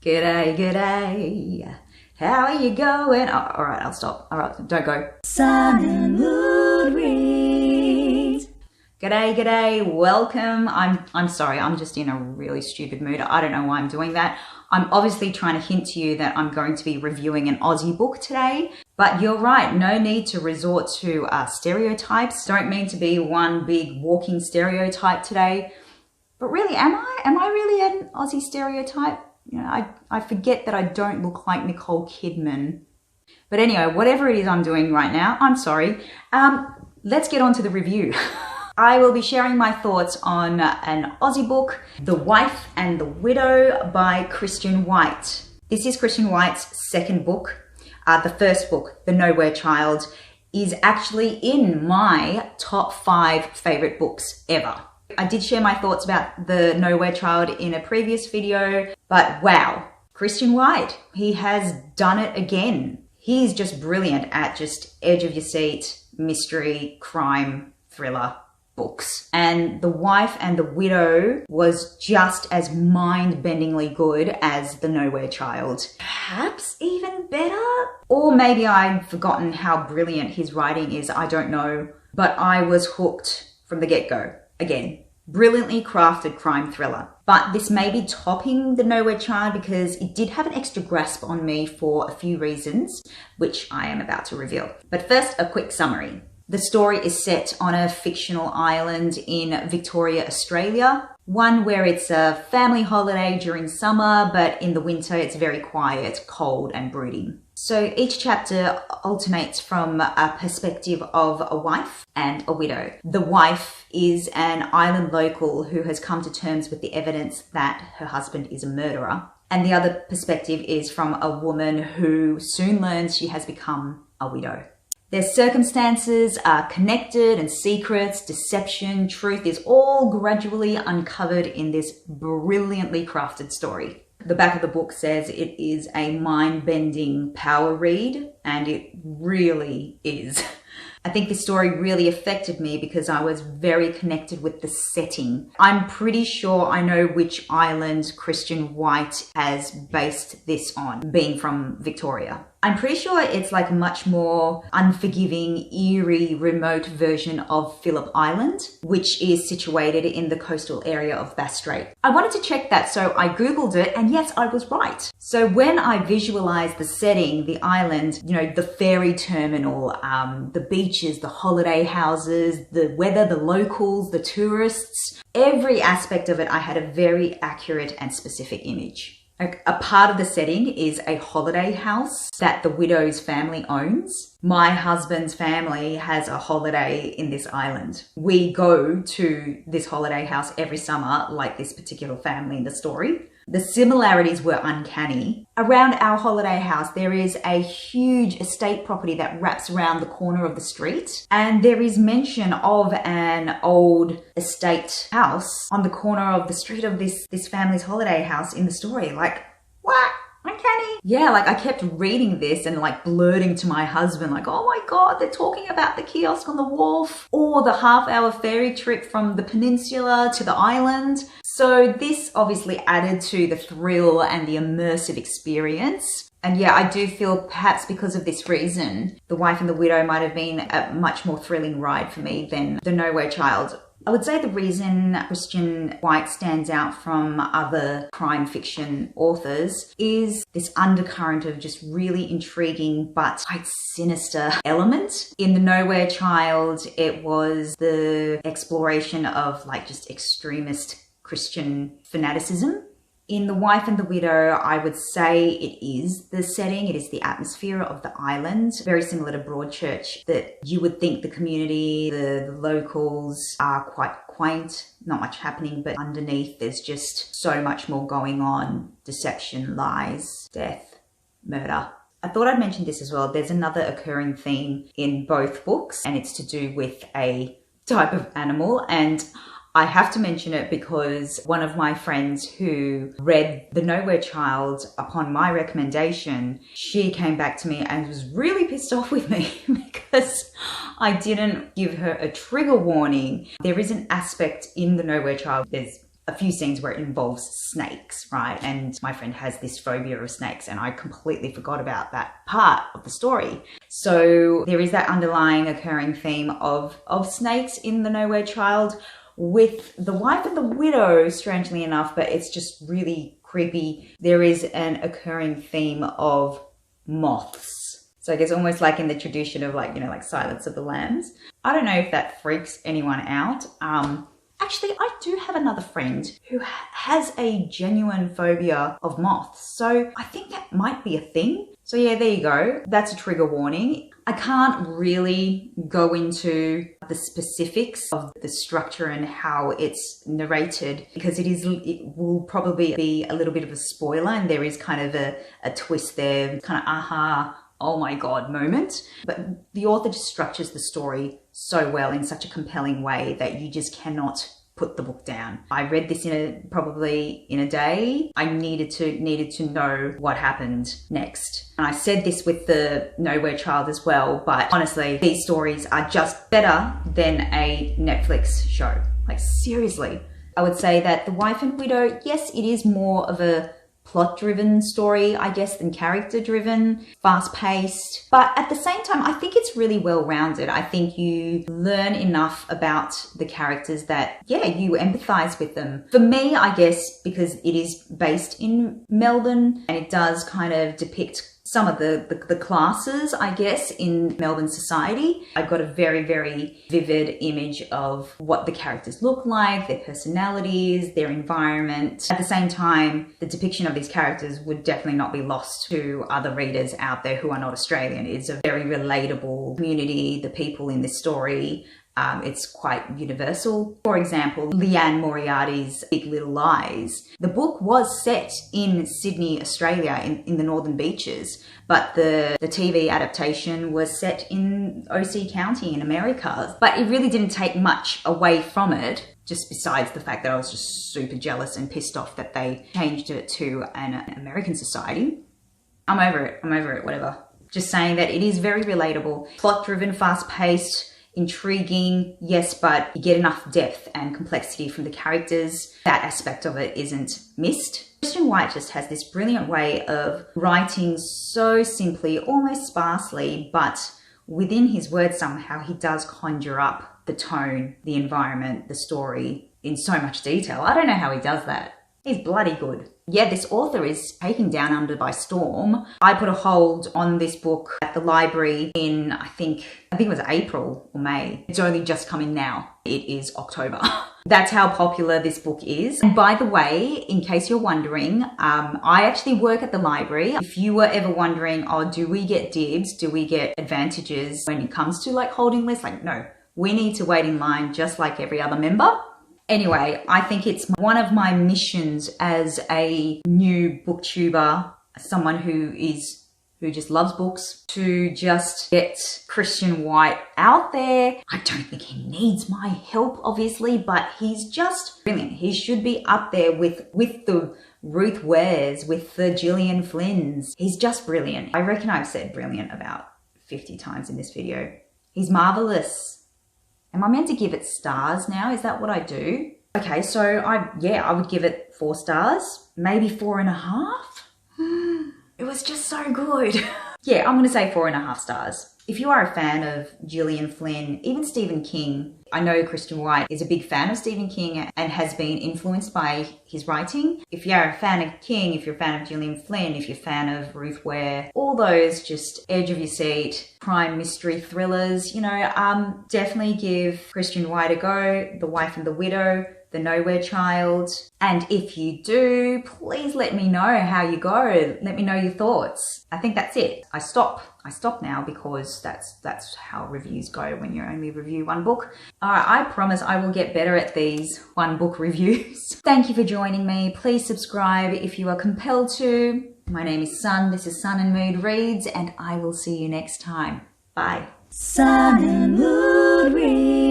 G'day, g'day. How are you going? Oh, all right, I'll stop. All right, don't go. Sun and Mood Reads. G'day, g'day. Welcome. I'm sorry. I'm just in a really stupid mood. I don't know why I'm doing that. I'm obviously trying to hint to you that I'm going to be reviewing an Aussie book today, but you're right. No need to resort to stereotypes. Don't mean to be one big walking stereotype today, but really, am I really an Aussie stereotype? You know, I forget that I don't look like Nicole Kidman. But anyway, whatever it is I'm doing right now, I'm sorry. Let's get on to the review. I will be sharing my thoughts on an Aussie book, The Wife and the Widow by Christian White. This is Christian White's second book. The first book, The Nowhere Child, is actually in my top 5 favorite books ever. I did share my thoughts about The Nowhere Child in a previous video, but wow, Christian White, he has done it again. He's just brilliant at just edge of your seat, mystery, crime, thriller books. And The Wife and the Widow was just as mind-bendingly good as The Nowhere Child. Perhaps even better? Or maybe I've forgotten how brilliant his writing is, I don't know. But I was hooked from the get-go. Again, brilliantly crafted crime thriller. But this may be topping The Nowhere Child because it did have an extra grasp on me for a few reasons, which I am about to reveal. But first, a quick summary. The story is set on a fictional island in Victoria, Australia, one where it's a family holiday during summer, but in the winter it's very quiet, cold and brooding. So each chapter alternates from a perspective of a wife and a widow. The wife is an island local who has come to terms with the evidence that her husband is a murderer. And the other perspective is from a woman who soon learns she has become a widow. Their circumstances are connected and secrets, deception, truth is all gradually uncovered in this brilliantly crafted story. The back of the book says it is a mind-bending power read, and it really is. I think this story really affected me because I was very connected with the setting. I'm pretty sure I know which island Christian White has based this on, being from Victoria. I'm pretty sure it's like a much more unforgiving, eerie, remote version of Phillip Island, which is situated in the coastal area of Bass Strait. I wanted to check that, so I Googled it, and yes, I was right. So when I visualized the setting, the island, you know, the ferry terminal, the beaches, the holiday houses, the weather, the locals, the tourists, every aspect of it, I had a very accurate and specific image. A part of the setting is a holiday house that the widow's family owns. My husband's family has a holiday in this island. We go to this holiday house every summer, like this particular family in the story. The similarities were uncanny. Around our holiday house, there is a huge estate property that wraps around the corner of the street. And there is mention of an old estate house on the corner of the street of this family's holiday house in the story. Like, what? Uncanny. Yeah, like I kept reading this and like blurting to my husband like, oh my God, they're talking about the kiosk on the wharf or the half-hour ferry trip from the peninsula to the island. So this obviously added to the thrill and the immersive experience. And yeah, I do feel perhaps because of this reason, The Wife and the Widow might have been a much more thrilling ride for me than The Nowhere Child. I would say the reason Christian White stands out from other crime fiction authors is this undercurrent of just really intriguing but quite sinister element. In The Nowhere Child, it was the exploration of like just extremist Christian fanaticism. In The Wife and the Widow, I would say it is the setting, it is the atmosphere of the island, very similar to Broadchurch, that you would think the community, the locals are quite quaint, not much happening, but underneath there's just so much more going on. Deception, lies, death, murder. I thought I'd mention this as well. There's another occurring theme in both books, and it's to do with a type of animal, and I have to mention it because one of my friends who read The Nowhere Child upon my recommendation, she came back to me and was really pissed off with me because I didn't give her a trigger warning. There is an aspect in The Nowhere Child, there's a few scenes where it involves snakes, right? And my friend has this phobia of snakes, and I completely forgot about that part of the story. So there is that underlying occurring theme of snakes in The Nowhere Child, with the wife and the widow, strangely enough, but it's just really creepy. There is an occurring theme of moths. So I guess almost like in the tradition of like, you know, like Silence of the Lambs. I don't know if that freaks anyone out. Actually, I do have another friend who has a genuine phobia of moths. So I think that might be a thing. So yeah, there you go. That's a trigger warning. I can't really go into the specifics of the structure and how it's narrated because it will probably be a little bit of a spoiler, and there is kind of a twist there, kind of aha, oh my God moment. But the author just structures the story so well in such a compelling way that you just cannot put the book down. I read this probably in a day. I needed to know what happened next. And I said this with The Nowhere Child as well, but honestly, these stories are just better than a Netflix show. Like seriously. I would say that The Wife and Widow, yes, it is more of a plot-driven story, I guess, than character-driven, fast-paced. But at the same time, I think it's really well-rounded. I think you learn enough about the characters that, yeah, you empathize with them. For me, I guess, because it is based in Melbourne and it does kind of depict some of the classes, I guess, in Melbourne society. I got a very, very vivid image of what the characters look like, their personalities, their environment. At the same time, the depiction of these characters would definitely not be lost to other readers out there who are not Australian. It's a very relatable community, the people in this story. It's quite universal. For example, Liane Moriarty's Big Little Lies. The book was set in Sydney, Australia, in the Northern Beaches, but the TV adaptation was set in OC County in America. But it really didn't take much away from it, just besides the fact that I was just super jealous and pissed off that they changed it to an American society. I'm over it, whatever. Just saying that it is very relatable, plot-driven, fast-paced, intriguing, yes, but you get enough depth and complexity from the characters. That aspect of it isn't missed. Christian White just has this brilliant way of writing so simply, almost sparsely, but within his words somehow he does conjure up the tone, the environment, the story in so much detail. I don't know how he does that. He's bloody good. Yeah, this author is taken down under by storm. I put a hold on this book at the library in, I think it was April or May. It's only just come in now. It is October. That's how popular this book is. And by the way, in case you're wondering, I actually work at the library. If you were ever wondering, oh, do we get dibs? Do we get advantages when it comes to like holding lists? Like, no, we need to wait in line just like every other member. Anyway, I think it's one of my missions as a new booktuber, someone who just loves books, to just get Christian White out there. I don't think he needs my help, obviously, but he's just brilliant. He should be up there with the Ruth Wares, with the Gillian Flynns. He's just brilliant. I reckon I've said brilliant about 50 times in this video. He's marvelous. Am I meant to give it stars now? Is that what I do? Okay, so I would give it 4 stars, maybe 4.5. It was just so good. Yeah, I'm gonna say 4.5 stars. If you are a fan of Gillian Flynn, even Stephen King, I know Christian White is a big fan of Stephen King and has been influenced by his writing. If you're a fan of King, if you're a fan of Gillian Flynn, if you're a fan of Ruth Ware, all those just edge of your seat, crime mystery thrillers, you know, definitely give Christian White a go. The Wife and the Widow, The Nowhere Child. And if you do, please let me know how you go. Let me know your thoughts. I think that's it. I stop now because that's how reviews go when you only review one book. Alright, I promise I will get better at these one book reviews. Thank you for joining me. Please subscribe if you are compelled to. My name is Sun. This is Sun and Mood Reads, and I will see you next time. Bye. Sun and Mood Reads.